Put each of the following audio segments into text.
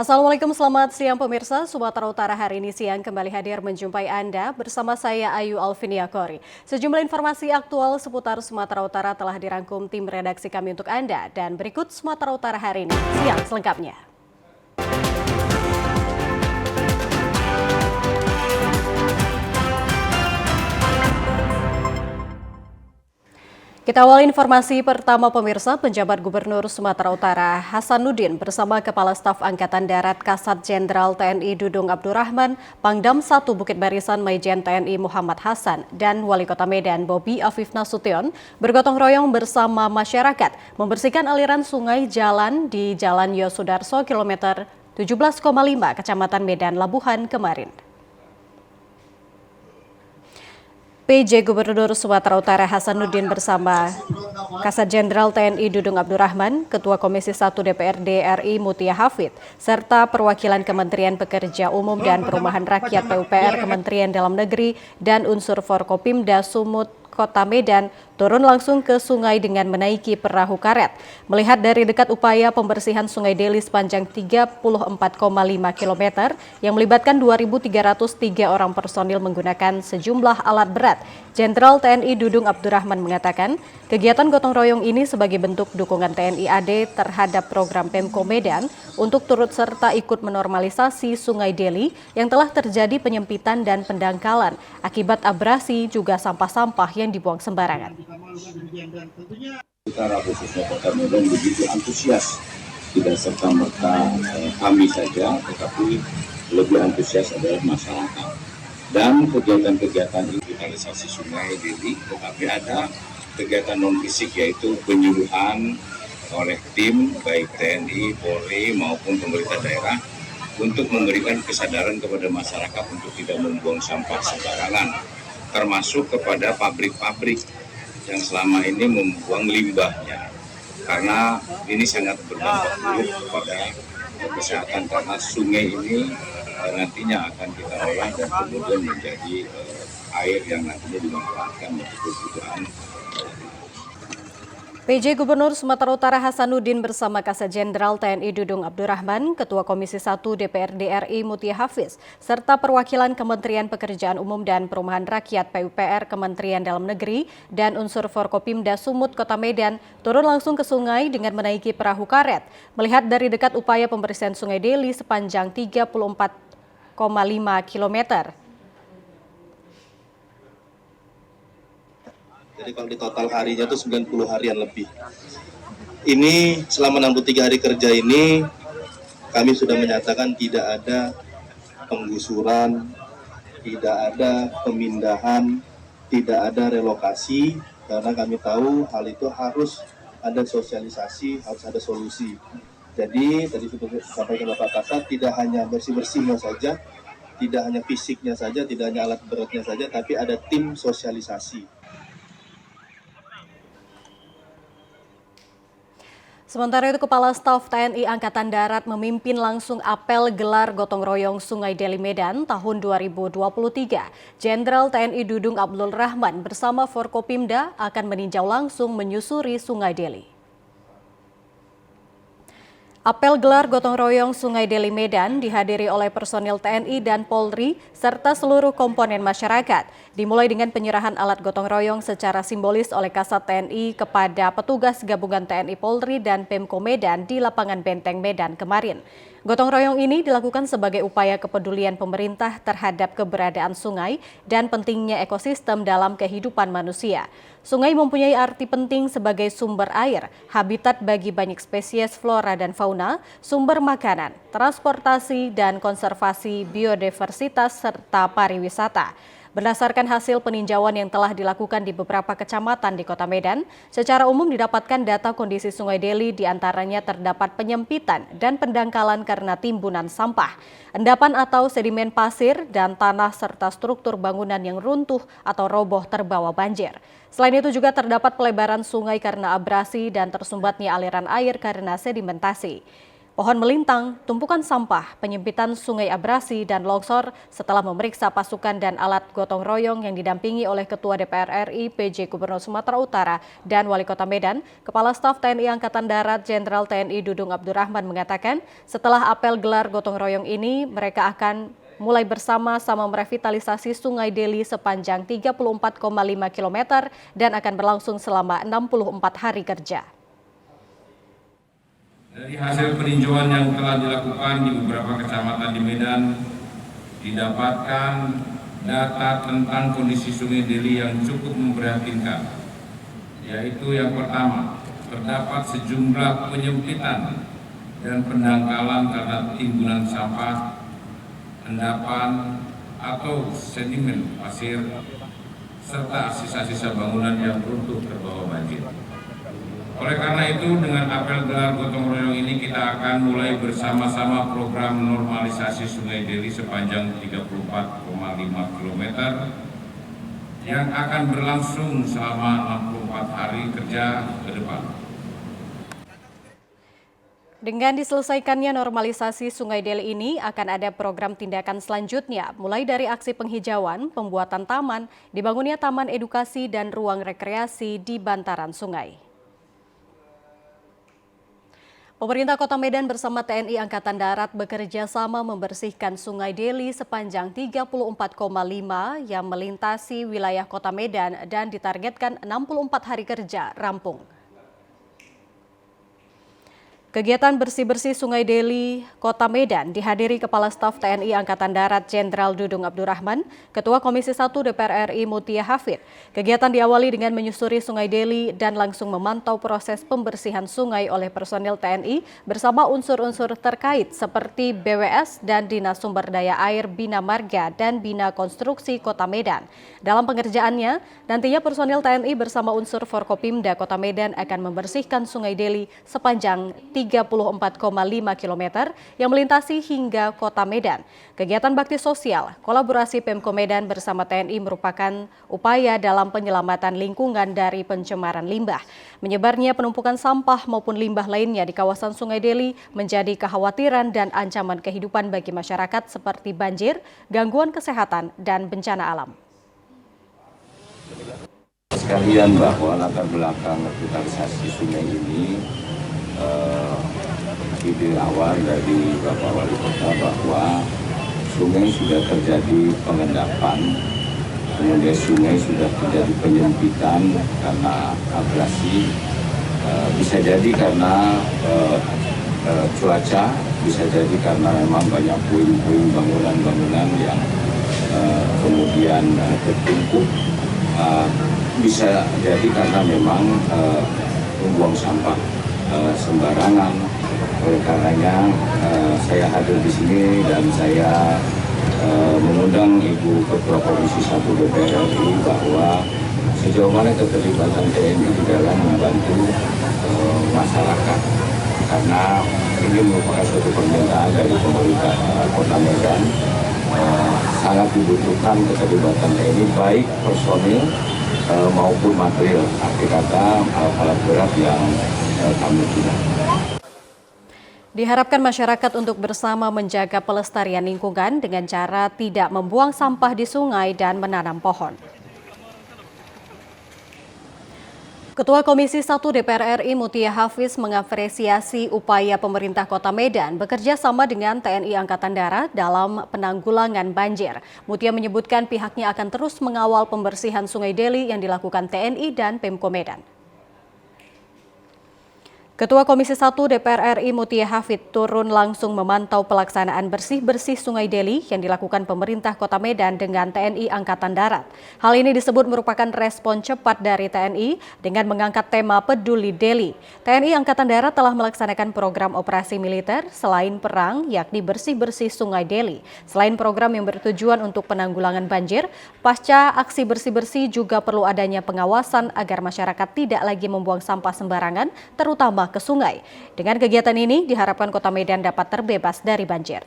Assalamualaikum, selamat siang pemirsa. Sumatera Utara hari ini siang kembali hadir menjumpai Anda bersama saya Ayu Alvinia Kori. Sejumlah informasi aktual seputar Sumatera Utara telah dirangkum tim redaksi kami untuk Anda. Dan berikut Sumatera Utara hari ini siang selengkapnya. Kita awali informasi pertama pemirsa. Penjabat Gubernur Sumatera Utara Hasanuddin bersama Kepala Staf Angkatan Darat Kasat Jenderal TNI Dudung Abdurrahman, Pangdam 1 Bukit Barisan Majen TNI Muhammad Hasan, dan Wali Kota Medan Bobi Afif Nasution bergotong royong bersama masyarakat membersihkan aliran sungai jalan di Jalan Yosudarso kilometer 17,5 Kecamatan Medan Labuhan kemarin. PJ Gubernur Sumatera Utara Hasanuddin bersama Kasat Jenderal TNI Dudung Abdurrahman, Ketua Komisi 1 DPRD RI Mutia Hafid, serta perwakilan Kementerian Pekerja Umum dan Perumahan Rakyat PUPR Kementerian Dalam Negeri dan unsur Forkopimda Sumut Kota Medan turun langsung ke sungai dengan menaiki perahu karet. Melihat dari dekat upaya pembersihan Sungai Deli sepanjang 34,5 km yang melibatkan 2.303 orang personil menggunakan sejumlah alat berat, Jenderal TNI Dudung Abdurrahman mengatakan kegiatan gotong royong ini sebagai bentuk dukungan TNI AD terhadap program Pemko Medan untuk turut serta ikut menormalisasi Sungai Deli yang telah terjadi penyempitan dan pendangkalan akibat abrasi juga sampah-sampah yang dibuang sembarangan. Utara khususnya Kota Medan begitu antusias, tidak serta-merta kami saja, tetapi lebih antusias adalah masyarakat. Dan kegiatan-kegiatan revitalisasi Sungai Deli, tetapi ada kegiatan non-fisik yaitu penyuluhan oleh tim baik TNI, Polri maupun pemerintah daerah untuk memberikan kesadaran kepada masyarakat untuk tidak membuang sampah sembarangan, termasuk kepada pabrik-pabrik yang selama ini membuang limbahnya, karena ini sangat berdampak buruk kepada kesehatan, karena sungai ini nantinya akan kita olah dan kemudian menjadi air yang nantinya dimanfaatkan untuk kebutuhan. PJ Gubernur Sumatera Utara Hasanuddin bersama Kasat Jenderal TNI Dudung Abdurrahman, Ketua Komisi 1 DPRD RI Mutia Hafiz, serta perwakilan Kementerian Pekerjaan Umum dan Perumahan Rakyat PUPR Kementerian Dalam Negeri dan unsur Forkopimda Sumut Kota Medan turun langsung ke sungai dengan menaiki perahu karet. Melihat dari dekat upaya pembersihan Sungai Deli sepanjang 34,5 km. Jadi kalau di total harinya itu 90 harian lebih. Ini selama 63 hari kerja ini kami sudah menyatakan tidak ada penggusuran, tidak ada pemindahan, tidak ada relokasi, karena kami tahu hal itu harus ada sosialisasi, harus ada solusi. Jadi tadi sudah disampaikan Bapak Kasat, tidak hanya bersih-bersihnya saja, tidak hanya fisiknya saja, tidak hanya alat beratnya saja, tapi ada tim sosialisasi. Sementara itu, Kepala Staf TNI Angkatan Darat memimpin langsung apel gelar gotong royong Sungai Deli Medan tahun 2023. Jenderal TNI Dudung Abdul Rahman bersama Forkopimda akan meninjau langsung menyusuri Sungai Deli. Apel gelar gotong royong Sungai Deli Medan dihadiri oleh personil TNI dan Polri serta seluruh komponen masyarakat. Dimulai dengan penyerahan alat gotong royong secara simbolis oleh Kasat TNI kepada petugas gabungan TNI Polri dan Pemko Medan di lapangan Benteng Medan kemarin. Gotong royong ini dilakukan sebagai upaya kepedulian pemerintah terhadap keberadaan sungai dan pentingnya ekosistem dalam kehidupan manusia. Sungai mempunyai arti penting sebagai sumber air, habitat bagi banyak spesies flora dan fauna, sumber makanan, transportasi, dan konservasi biodiversitas serta pariwisata. Berdasarkan hasil peninjauan yang telah dilakukan di beberapa kecamatan di Kota Medan, secara umum didapatkan data kondisi Sungai Deli diantaranya terdapat penyempitan dan pendangkalan karena timbunan sampah, endapan atau sedimen pasir dan tanah serta struktur bangunan yang runtuh atau roboh terbawa banjir. Selain itu juga terdapat pelebaran sungai karena abrasi dan tersumbatnya aliran air karena sedimentasi. Pohon melintang, tumpukan sampah, penyempitan sungai abrasi, dan longsor setelah memeriksa pasukan dan alat gotong royong yang didampingi oleh Ketua DPR RI PJ Gubernur Sumatera Utara dan Wali Kota Medan, Kepala Staf TNI Angkatan Darat Jenderal TNI Dudung Abdurrahman mengatakan setelah apel gelar gotong royong ini, mereka akan mulai bersama-sama merevitalisasi Sungai Deli sepanjang 34,5 km dan akan berlangsung selama 64 hari kerja. Dari hasil peninjauan yang telah dilakukan di beberapa kecamatan di Medan, didapatkan data tentang kondisi Sungai Deli yang cukup memprihatinkan, yaitu yang pertama, terdapat sejumlah penyempitan dan pendangkalan karena timbunan sampah, endapan atau sedimen pasir, serta sisa-sisa bangunan yang runtuh terbawa banjir. Oleh karena itu, dengan apel gelar gotong royong ini kita akan mulai bersama-sama program normalisasi Sungai Deli sepanjang 34,5 km yang akan berlangsung selama 64 hari kerja ke depan. Dengan diselesaikannya normalisasi Sungai Deli ini akan ada program tindakan selanjutnya, mulai dari aksi penghijauan, pembuatan taman, dibangunnya taman edukasi dan ruang rekreasi di bantaran sungai. Pemerintah Kota Medan bersama TNI Angkatan Darat bekerja sama membersihkan Sungai Deli sepanjang 34,5 yang melintasi wilayah Kota Medan dan ditargetkan 64 hari kerja rampung. Kegiatan bersih-bersih Sungai Deli, Kota Medan dihadiri Kepala Staf TNI Angkatan Darat Jenderal Dudung Abdurrahman, Ketua Komisi 1 DPR RI Mutia Hafid. Kegiatan diawali dengan menyusuri Sungai Deli dan langsung memantau proses pembersihan sungai oleh personil TNI bersama unsur-unsur terkait seperti BWS dan Dinas Sumber Daya Air Bina Marga dan Bina Konstruksi Kota Medan. Dalam pengerjaannya, nantinya personil TNI bersama unsur Forkopimda Kota Medan akan membersihkan Sungai Deli sepanjang 34,5 km yang melintasi hingga Kota Medan. Kegiatan bakti sosial, kolaborasi Pemko Medan bersama TNI merupakan upaya dalam penyelamatan lingkungan dari pencemaran limbah. Menyebarnya penumpukan sampah maupun limbah lainnya di kawasan Sungai Deli menjadi kekhawatiran dan ancaman kehidupan bagi masyarakat seperti banjir, gangguan kesehatan, dan bencana alam. Sekalian bahwa latar belakang revitalisasi sungai ini ide awal dari Bapak Wali Kota bahwa sungai sudah terjadi pengendapan, kemudian sungai sudah terjadi penyempitan karena abrasi, bisa jadi karena cuaca, bisa jadi karena memang banyak puing-puing bangunan-bangunan yang kemudian tertumpuk, bisa jadi karena memang membuang sampah sembarangan. Oleh karenanya saya hadir di sini dan saya mengundang Ibu Ketua Komisi 1 DPR RI bahwa sejauh mana keterlibatan TNI di dalam membantu masyarakat, karena ini merupakan suatu permintaan dari pemerintah Kota Medan. Sangat dibutuhkan keterlibatan TNI baik personil maupun material, arti kata alat berat yang kami punya. Diharapkan masyarakat untuk bersama menjaga pelestarian lingkungan dengan cara tidak membuang sampah di sungai dan menanam pohon. Ketua Komisi 1 DPR RI Mutia Hafiz mengapresiasi upaya pemerintah Kota Medan bekerja sama dengan TNI Angkatan Darat dalam penanggulangan banjir. Mutia menyebutkan pihaknya akan terus mengawal pembersihan Sungai Deli yang dilakukan TNI dan Pemko Medan. Ketua Komisi 1 DPR RI Mutia Hafid turun langsung memantau pelaksanaan bersih-bersih Sungai Deli yang dilakukan pemerintah Kota Medan dengan TNI Angkatan Darat. Hal ini disebut merupakan respon cepat dari TNI dengan mengangkat tema Peduli Deli. TNI Angkatan Darat telah melaksanakan program operasi militer selain perang, yakni bersih-bersih Sungai Deli. Selain program yang bertujuan untuk penanggulangan banjir, pasca aksi bersih-bersih juga perlu adanya pengawasan agar masyarakat tidak lagi membuang sampah sembarangan, terutama ke sungai. Dengan kegiatan ini diharapkan Kota Medan dapat terbebas dari banjir.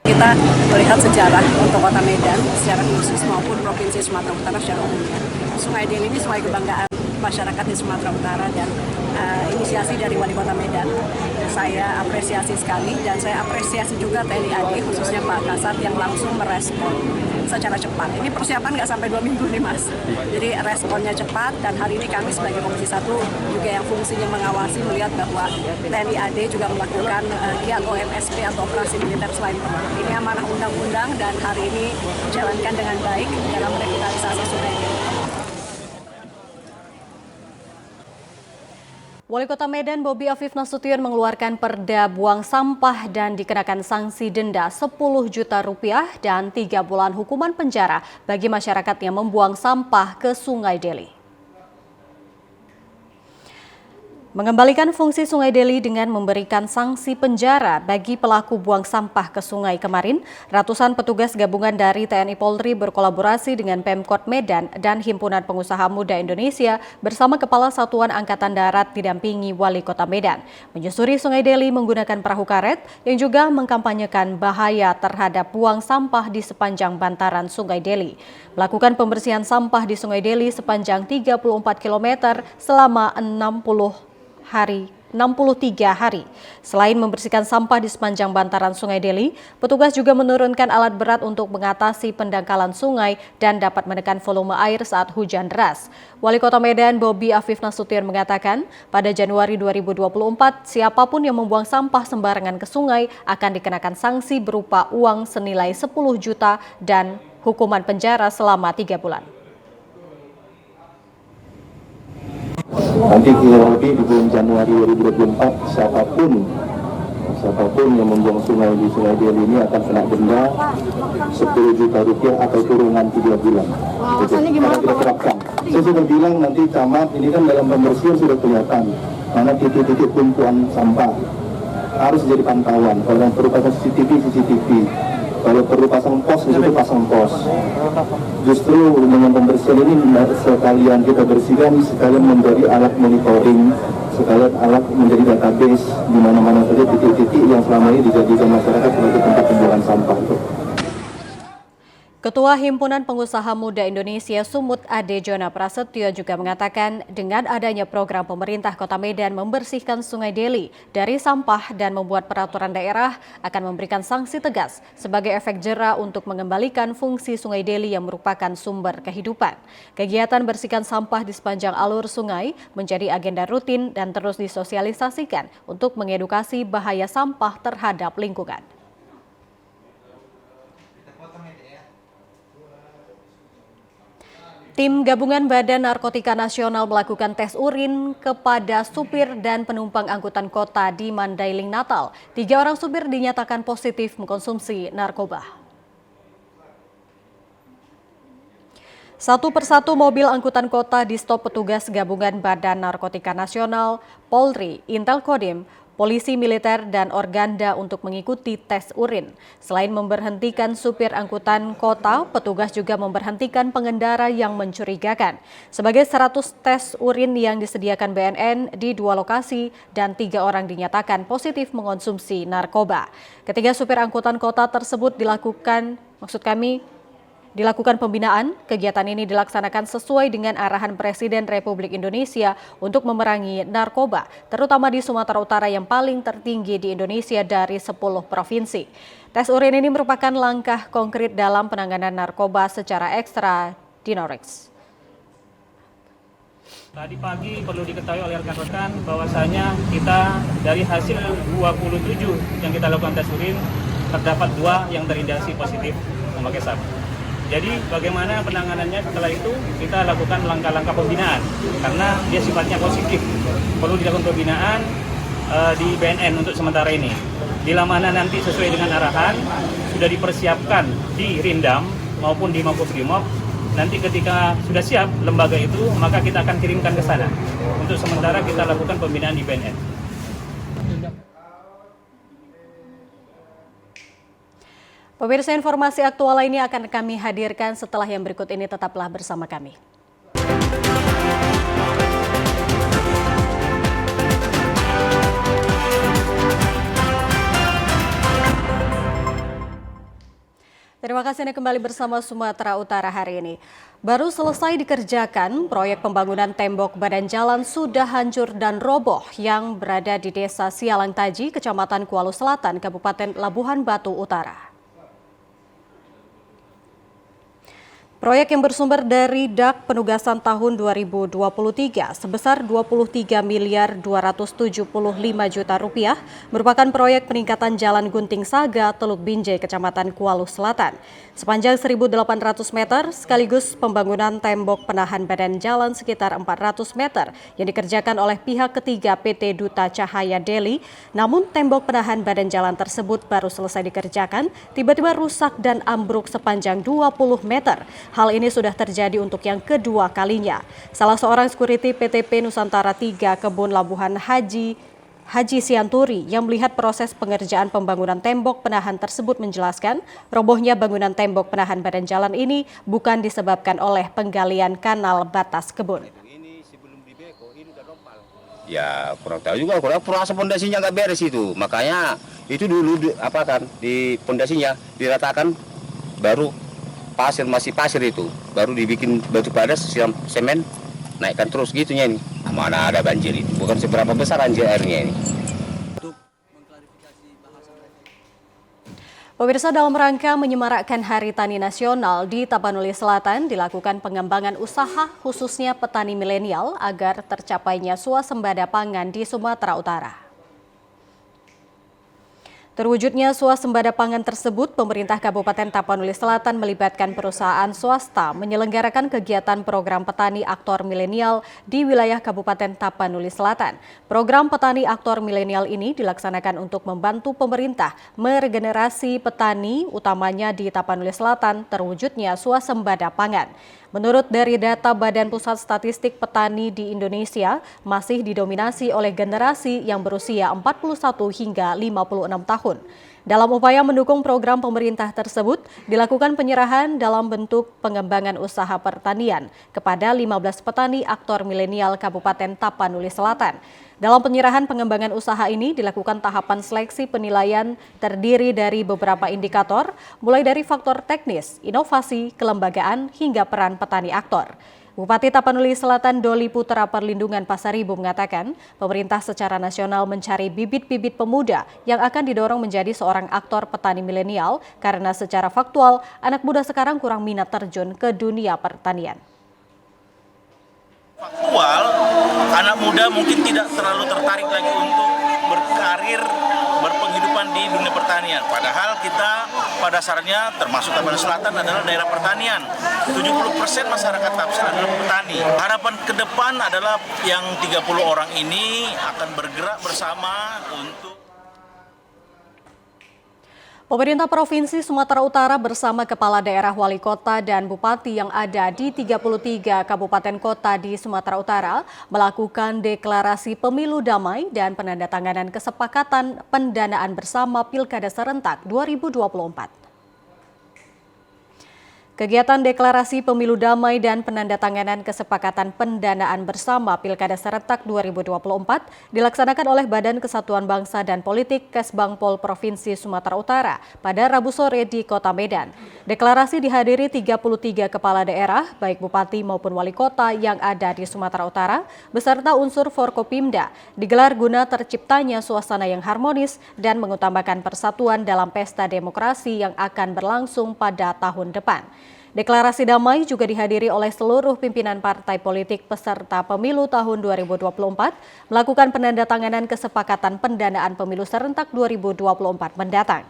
Kita melihat sejarah untuk Kota Medan secara khusus maupun Provinsi Sumatera Utara secara umumnya. Sungai Deli ini sungai kebanggaan masyarakat di Sumatera Utara dan inisiasi dari Wali Kota Medan. Saya apresiasi sekali dan saya apresiasi juga TNI AD khususnya Pak Kasat yang langsung merespon secara cepat. Ini persiapan nggak sampai 2 minggu nih Mas. Jadi responnya cepat dan hari ini kami sebagai Komisi 1 juga yang fungsinya mengawasi melihat bahwa TNI AD juga melakukan giat OMSP atau operasi militer selain perang. Ini amanah undang-undang dan hari ini dijalankan dengan baik dalam revitalisasi Sungai Deli. Wali Kota Medan Bobi Afif Nasution mengeluarkan perda buang sampah dan dikenakan sanksi denda 10 juta rupiah dan 3 bulan hukuman penjara bagi masyarakat yang membuang sampah ke Sungai Deli. Mengembalikan fungsi Sungai Deli dengan memberikan sanksi penjara bagi pelaku buang sampah ke sungai kemarin, ratusan petugas gabungan dari TNI Polri berkolaborasi dengan Pemkot Medan dan Himpunan Pengusaha Muda Indonesia bersama Kepala Satuan Angkatan Darat didampingi Wali Kota Medan, menyusuri Sungai Deli menggunakan perahu karet yang juga mengkampanyekan bahaya terhadap buang sampah di sepanjang bantaran Sungai Deli. Melakukan pembersihan sampah di Sungai Deli sepanjang 34 km selama 63 hari. Selain membersihkan sampah di sepanjang bantaran Sungai Deli, petugas juga menurunkan alat berat untuk mengatasi pendangkalan sungai dan dapat menekan volume air saat hujan deras. Wali Kota Medan Bobi Afif Nasution mengatakan, pada Januari 2024, siapapun yang membuang sampah sembarangan ke sungai akan dikenakan sanksi berupa uang senilai 10 juta dan hukuman penjara selama 3 bulan. Nanti kurang lebih di bulan Januari 2024 siapapun yang membuang sungai di Sungai Deli ini akan kena denda 10 juta rupiah atau kurungan 3 bulan. Alasannya gimana Pak? Terapkan. Saya sudah bilang nanti camat ini kan dalam pembersihan sudah kelihatan mana titik-titik tumpuan sampah harus jadi pantauan. Kalau yang perlu pasang CCTV. Kalau perlu pasang pos, di situ pasang pos. Justru dengan pembersihan ini sekalian kita bersihkan, sekalian menjadi alat monitoring, sekalian alat menjadi database di mana-mana saja titik-titik yang selama ini dijadikan masyarakat sebagai tempat pembuangan sampah. Ketua Himpunan Pengusaha Muda Indonesia Sumut Ade Jona Prasetyo juga mengatakan dengan adanya program pemerintah Kota Medan membersihkan Sungai Deli dari sampah dan membuat peraturan daerah akan memberikan sanksi tegas sebagai efek jera untuk mengembalikan fungsi Sungai Deli yang merupakan sumber kehidupan. Kegiatan bersihkan sampah di sepanjang alur sungai menjadi agenda rutin dan terus disosialisasikan untuk mengedukasi bahaya sampah terhadap lingkungan. Tim Gabungan Badan Narkotika Nasional melakukan tes urin kepada supir dan penumpang angkutan kota di Mandailing, Natal. 3 orang supir dinyatakan positif mengkonsumsi narkoba. Satu persatu mobil angkutan kota di stop petugas Gabungan Badan Narkotika Nasional, Polri, Intel Kodim, polisi militer dan Organda untuk mengikuti tes urin. Selain memberhentikan supir angkutan kota, petugas juga memberhentikan pengendara yang mencurigakan. Sebagai 100 tes urin yang disediakan BNN di 2 lokasi dan 3 orang dinyatakan positif mengonsumsi narkoba. Ketiga supir angkutan kota tersebut dilakukan pembinaan. Kegiatan ini dilaksanakan sesuai dengan arahan Presiden Republik Indonesia untuk memerangi narkoba, terutama di Sumatera Utara yang paling tertinggi di Indonesia dari 10 provinsi. Tes urin ini merupakan langkah konkret dalam penanganan narkoba secara ekstradinareks. Tadi pagi perlu diketahui oleh rekan-rekan bahwasanya kita dari hasil 27 yang kita lakukan tes urin terdapat 2 yang terindikasi positif memakai sabu. Jadi bagaimana penanganannya setelah itu kita lakukan langkah-langkah pembinaan karena dia sifatnya positif. Perlu dilakukan pembinaan di BNN untuk sementara ini. Bila mana nanti sesuai dengan arahan sudah dipersiapkan di Rindam maupun di Makobrimob. Nanti ketika sudah siap lembaga itu maka kita akan kirimkan ke sana. Untuk sementara kita lakukan pembinaan di BNN. Pemirsa, informasi aktual ini akan kami hadirkan setelah yang berikut ini, tetaplah bersama kami. Terima kasih Anda kembali bersama Sumatera Utara hari ini. Baru selesai dikerjakan, proyek pembangunan tembok badan jalan sudah hancur dan roboh yang berada di Desa Sialang Taji, Kecamatan Kuala Selatan, Kabupaten Labuhan Batu Utara. Proyek yang bersumber dari DAK penugasan tahun 2023 sebesar 23 miliar 275 juta rupiah merupakan proyek peningkatan Jalan Gunting Saga, Teluk Binjai, Kecamatan Kuala Selatan. Sepanjang 1.800 meter sekaligus pembangunan tembok penahan badan jalan sekitar 400 meter yang dikerjakan oleh pihak ketiga PT Duta Cahaya Delhi. Namun tembok penahan badan jalan tersebut baru selesai dikerjakan, tiba-tiba rusak dan ambruk sepanjang 20 meter. Hal ini sudah terjadi untuk yang kedua kalinya. Salah seorang security PTP Nusantara 3 Kebun Labuhan Haji Sianturi yang melihat proses pengerjaan pembangunan tembok penahan tersebut menjelaskan, robohnya bangunan tembok penahan badan jalan ini bukan disebabkan oleh penggalian kanal batas kebun. Ya kurang tahu juga, kurang proses pondasinya nggak beres itu. Makanya itu dulu di pondasinya diratakan, baru masih pasir itu, baru dibikin batu padas, siram semen, naikkan terus gitunya ini. Mana ada banjir itu, bukan seberapa besar banjir airnya ini. Pemirsa, dalam rangka menyemarakkan Hari Tani Nasional di Tapanuli Selatan dilakukan pengembangan usaha khususnya petani milenial agar tercapainya swasembada pangan di Sumatera Utara. Terwujudnya swasembada pangan tersebut, pemerintah Kabupaten Tapanuli Selatan melibatkan perusahaan swasta menyelenggarakan kegiatan program petani aktor milenial di wilayah Kabupaten Tapanuli Selatan. Program petani aktor milenial ini dilaksanakan untuk membantu pemerintah meregenerasi petani, utamanya di Tapanuli Selatan, terwujudnya swasembada pangan. Menurut dari data Badan Pusat Statistik Petani di Indonesia, masih didominasi oleh generasi yang berusia 41 hingga 56 tahun. Dalam upaya mendukung program pemerintah tersebut, dilakukan penyerahan dalam bentuk pengembangan usaha pertanian kepada 15 petani aktor milenial Kabupaten Tapanuli Selatan. Dalam penyerahan pengembangan usaha ini dilakukan tahapan seleksi penilaian terdiri dari beberapa indikator, mulai dari faktor teknis, inovasi, kelembagaan, hingga peran petani aktor. Bupati Tapanuli Selatan Doli Putra Perlindungan Pasaribu mengatakan, pemerintah secara nasional mencari bibit-bibit pemuda yang akan didorong menjadi seorang aktor petani milenial karena secara faktual anak muda sekarang kurang minat terjun ke dunia pertanian. Faktual, anak muda mungkin tidak terlalu tertarik lagi untuk berkarir, berpenghidupan di dunia pertanian. Padahal kita pada dasarnya termasuk Tapanuli Selatan adalah daerah pertanian. 70% masyarakat Tapsir adalah petani. Harapan ke depan adalah yang 30 orang ini akan bergerak bersama untuk Pemerintah Provinsi Sumatera Utara bersama Kepala Daerah, Wali Kota, dan Bupati yang ada di 33 kabupaten kota di Sumatera Utara melakukan deklarasi pemilu damai dan penandatanganan kesepakatan pendanaan bersama Pilkada Serentak 2024. Kegiatan deklarasi pemilu damai dan penandatanganan kesepakatan pendanaan bersama Pilkada Serentak 2024 dilaksanakan oleh Badan Kesatuan Bangsa dan Politik Kesbangpol Provinsi Sumatera Utara pada Rabu sore di Kota Medan. Deklarasi dihadiri 33 kepala daerah, baik bupati maupun wali kota yang ada di Sumatera Utara, beserta unsur Forkopimda, digelar guna terciptanya suasana yang harmonis dan mengutamakan persatuan dalam pesta demokrasi yang akan berlangsung pada tahun depan. Deklarasi damai juga dihadiri oleh seluruh pimpinan partai politik peserta pemilu tahun 2024 melakukan penandatanganan kesepakatan pendanaan pemilu serentak 2024 mendatang.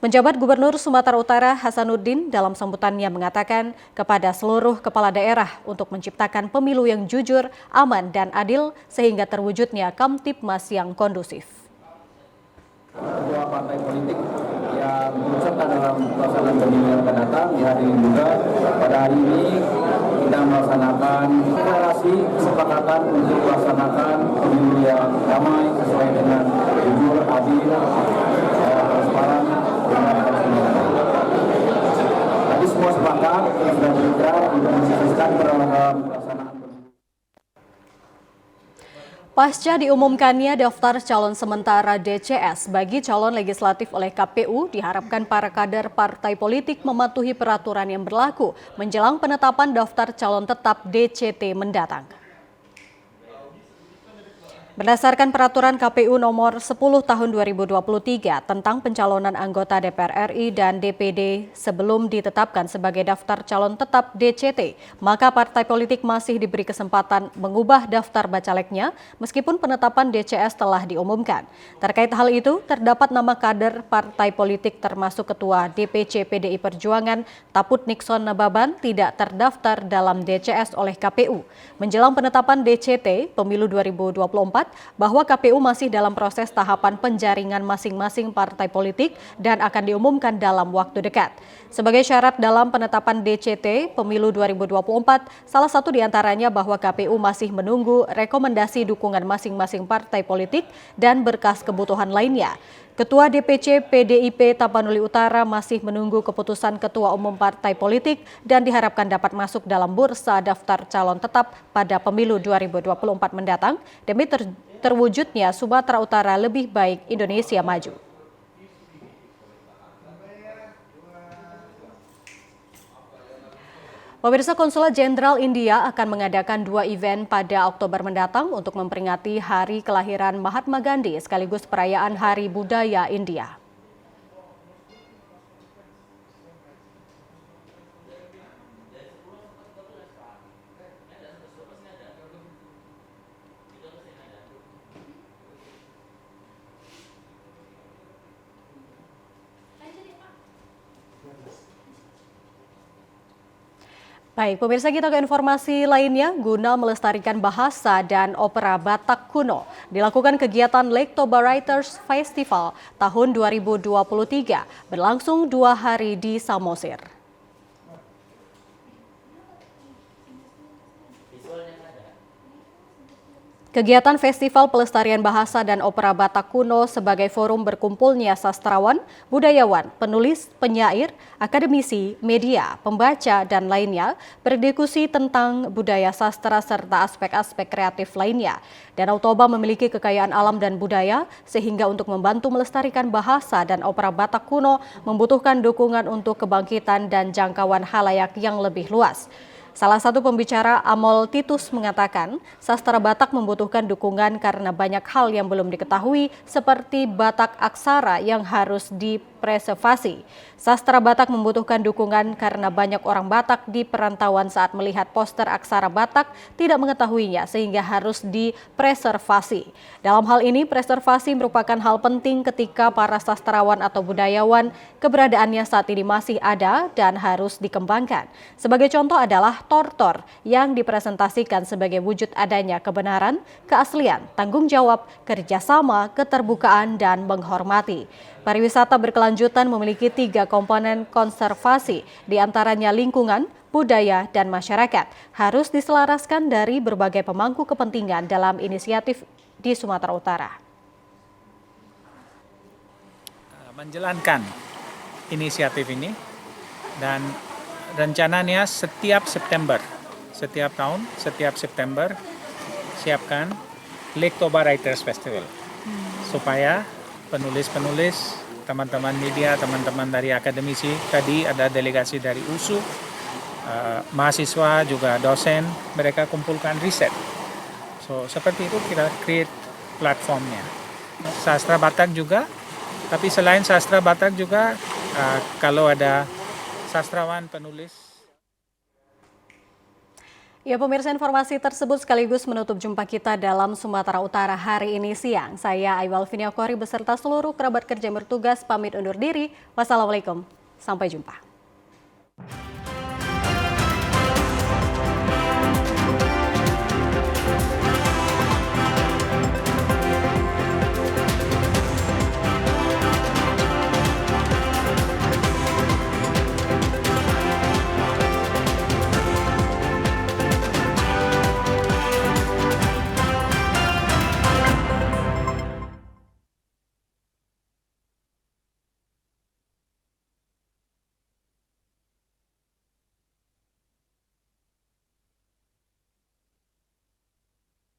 Penjabat Gubernur Sumatera Utara Hasanuddin dalam sambutannya mengatakan kepada seluruh kepala daerah untuk menciptakan pemilu yang jujur, aman, dan adil sehingga terwujudnya Kamtipmas yang kondusif. Ketua partai politik yang berserta dalam pelaksanaan pemilu yang akan datang dihadiri juga. Pada hari ini kita melaksanakan deklarasi kesepakatan untuk melaksanakan pemilu yang damai sesuai dengan jujur, adil, transparan, dan tadi semua sepakat yang sudah bergerak untuk mensukseskan dalam pelaksanaan. Pasca diumumkannya daftar calon sementara DCS bagi calon legislatif oleh KPU, diharapkan para kader partai politik mematuhi peraturan yang berlaku menjelang penetapan daftar calon tetap DCT mendatang. Berdasarkan peraturan KPU nomor 10 tahun 2023 tentang pencalonan anggota DPR RI dan DPD sebelum ditetapkan sebagai daftar calon tetap DCT, maka partai politik masih diberi kesempatan mengubah daftar bacaleknya meskipun penetapan DCS telah diumumkan. Terkait hal itu, terdapat nama kader partai politik termasuk Ketua DPC PDI Perjuangan Taput Nixon Nababan tidak terdaftar dalam DCS oleh KPU. Menjelang penetapan DCT pemilu 2024, bahwa KPU masih dalam proses tahapan penjaringan masing-masing partai politik dan akan diumumkan dalam waktu dekat. Sebagai syarat dalam penetapan DCT pemilu 2024, salah satu diantaranya bahwa KPU masih menunggu rekomendasi dukungan masing-masing partai politik dan berkas kebutuhan lainnya. Ketua DPC PDIP Tapanuli Utara masih menunggu keputusan Ketua Umum Partai Politik dan diharapkan dapat masuk dalam bursa daftar calon tetap pada pemilu 2024 mendatang demi terwujudnya Sumatera Utara lebih baik Indonesia maju. Pemirsa, Konsulat Jenderal India akan mengadakan 2 event pada Oktober mendatang untuk memperingati hari kelahiran Mahatma Gandhi sekaligus perayaan Hari Budaya India. Baik, pemirsa, kita ke informasi lainnya. Guna melestarikan bahasa dan opera Batak kuno, dilakukan kegiatan Lake Toba Writers Festival tahun 2023 berlangsung 2 hari di Samosir. Kegiatan Festival Pelestarian Bahasa dan Opera Batak Kuno sebagai forum berkumpulnya sastrawan, budayawan, penulis, penyair, akademisi, media, pembaca, dan lainnya berdiskusi tentang budaya sastra serta aspek-aspek kreatif lainnya. Danau Toba memiliki kekayaan alam dan budaya sehingga untuk membantu melestarikan bahasa dan opera Batak kuno membutuhkan dukungan untuk kebangkitan dan jangkauan halayak yang lebih luas. Salah satu pembicara, Amol Titus, mengatakan sastra Batak membutuhkan dukungan karena banyak hal yang belum diketahui seperti Batak aksara yang harus dipreservasi. Sastra Batak membutuhkan dukungan karena banyak orang Batak di perantauan saat melihat poster aksara Batak tidak mengetahuinya sehingga harus dipreservasi. Dalam hal ini, preservasi merupakan hal penting ketika para sastrawan atau budayawan keberadaannya saat ini masih ada dan harus dikembangkan. Sebagai contoh adalah tortor yang dipresentasikan sebagai wujud adanya kebenaran, keaslian, tanggung jawab, kerjasama, keterbukaan, dan menghormati. Pariwisata berkelanjutan memiliki 3 komponen konservasi, diantaranya lingkungan, budaya, dan masyarakat. Harus diselaraskan dari berbagai pemangku kepentingan dalam inisiatif di Sumatera Utara. Menjalankan inisiatif ini dan rencananya setiap September, setiap tahun, setiap September siapkan Lake Toba Writers Festival supaya penulis-penulis, teman-teman media, teman-teman dari akademisi, tadi ada delegasi dari USU, mahasiswa juga dosen, mereka kumpulkan riset. So seperti itu kita create platformnya. Sastra Batak juga, tapi selain sastra Batak juga kalau ada sastrawan, penulis. Ya, pemirsa, informasi tersebut sekaligus menutup jumpa kita dalam Sumatera Utara hari ini siang. Saya Aiwal Viniakori beserta seluruh kerabat kerja bertugas pamit undur diri. Wassalamualaikum, sampai jumpa.